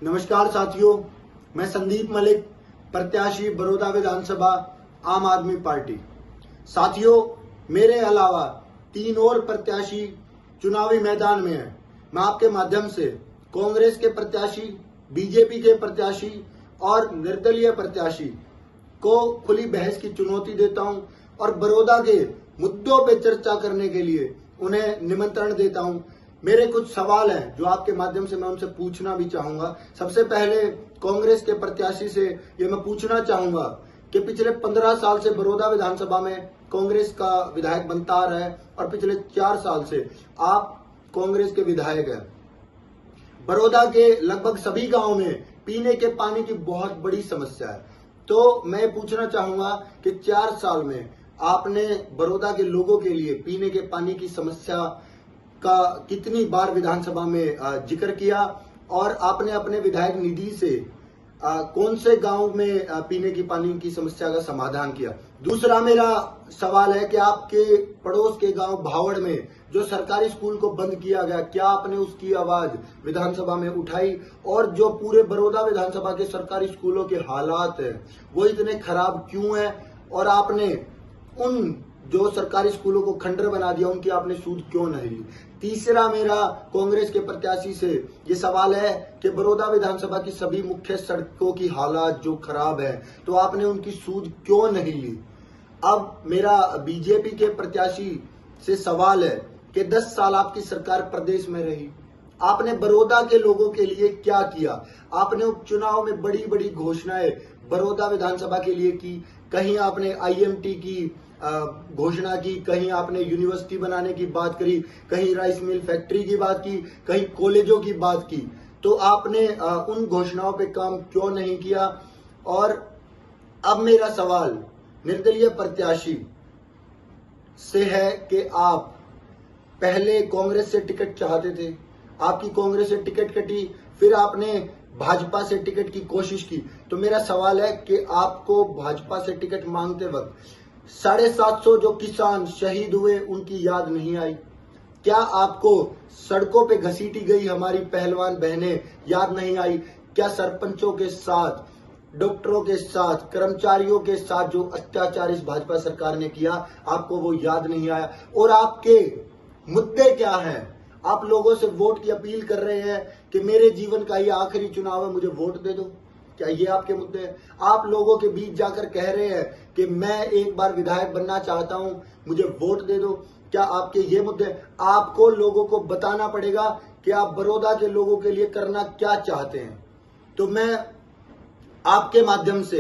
नमस्कार साथियों, मैं संदीप मलिक, प्रत्याशी बड़ौदा विधानसभा आम आदमी पार्टी। साथियों, मेरे अलावा 3 और प्रत्याशी चुनावी मैदान में हैं। मैं आपके माध्यम से कांग्रेस के प्रत्याशी, बीजेपी के प्रत्याशी और निर्दलीय प्रत्याशी को खुली बहस की चुनौती देता हूं और बड़ौदा के मुद्दों पर चर्चा करने के लिए उन्हें निमंत्रण देता हूं। मेरे कुछ सवाल हैं जो आपके माध्यम से मैं उनसे पूछना भी चाहूंगा। सबसे पहले कांग्रेस के प्रत्याशी से ये मैं पूछना चाहूंगा कि पिछले 15 साल से बड़ौदा विधानसभा में कांग्रेस का विधायक बनता आ रहा है और पिछले 4 साल से आप कांग्रेस के विधायक हैं। बड़ौदा के लगभग सभी गांवों में पीने के पानी की बहुत बड़ी समस्या है। तो मैं पूछना चाहूंगा कि 4 साल में आपने बड़ौदा के लोगों के लिए पीने के पानी की समस्या का कितनी बार विधानसभा में जिक्र किया और आपने अपने विधायक निधि से कौन से गांव में पीने की पानी की समस्या का समाधान किया। दूसरा मेरा सवाल है कि आपके पड़ोस के गांव भावड़ में जो सरकारी स्कूल को बंद किया गया, क्या आपने उसकी आवाज विधानसभा में उठाई? और जो पूरे बड़ौदा विधानसभा के सरकारी स्कूलों के हालात है वो इतने खराब क्यों है और आपने उन जो सरकारी स्कूलों को खंडर बना दिया उनकी आपने सूद क्यों नहीं ली? तीसरा मेरा कांग्रेस के प्रत्याशी से ये सवाल है कि बड़ौदा विधानसभा की सभी मुख्य सड़कों की हालात जो खराब है तो आपने उनकी सूद क्यों नहीं ली? अब मेरा बीजेपी के प्रत्याशी से सवाल है कि 10 साल आपकी सरकार प्रदेश में रही, आपने बड़ौदा के लोगों के लिए क्या किया? आपने उपचुनाव में बड़ी बड़ी घोषणाएं बड़ौदा विधानसभा के लिए की। कहीं आपने आईएमटी की घोषणा की, कहीं आपने यूनिवर्सिटी बनाने की बात करी, कहीं राइस मिल फैक्ट्री की बात की, कहीं कॉलेजों की बात की। तो आपने उन घोषणाओं पे काम क्यों नहीं किया? और अब मेरा सवाल निर्दलीय प्रत्याशी से है कि आप पहले कांग्रेस से टिकट चाहते थे, आपकी कांग्रेस से टिकट कटी, फिर आपने भाजपा से टिकट की कोशिश की। तो मेरा सवाल है कि आपको भाजपा से टिकट मांगते वक्त 750 जो किसान शहीद हुए उनकी याद नहीं आई? क्या आपको सड़कों पे घसीटी गई हमारी पहलवान बहनें याद नहीं आई? क्या सरपंचों के साथ, डॉक्टरों के साथ, कर्मचारियों के साथ जो अत्याचार इस भाजपा सरकार ने किया आपको वो याद नहीं आया? और आपके मुद्दे क्या हैं? आप लोगों से वोट की अपील कर रहे हैं कि मेरे जीवन का ये आखिरी चुनाव है, मुझे वोट दे दो। क्या ये आपके मुद्दे हैं? आप लोगों के बीच जाकर कह रहे हैं कि मैं एक बार विधायक बनना चाहता हूं, मुझे वोट दे दो। क्या आपके ये मुद्दे हैं? आपको लोगों को बताना पड़ेगा कि आप बड़ौदा के लोगों के लिए करना क्या चाहते हैं। तो मैं आपके माध्यम से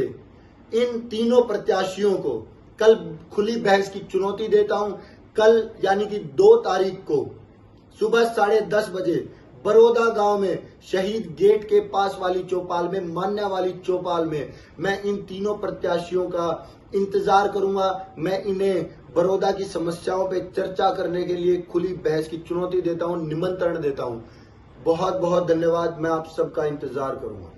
इन तीनों प्रत्याशियों को कल खुली बहस की चुनौती देता हूं। कल यानी कि 2 तारीख को सुबह 10:30 बजे बड़ौदा गांव में शहीद गेट के पास वाली चौपाल में, मान्या वाली चौपाल में मैं इन तीनों प्रत्याशियों का इंतजार करूंगा। मैं इन्हें बड़ौदा की समस्याओं पे चर्चा करने के लिए खुली बहस की चुनौती देता हूं, निमंत्रण देता हूं। बहुत बहुत धन्यवाद। मैं आप सबका इंतजार करूंगा।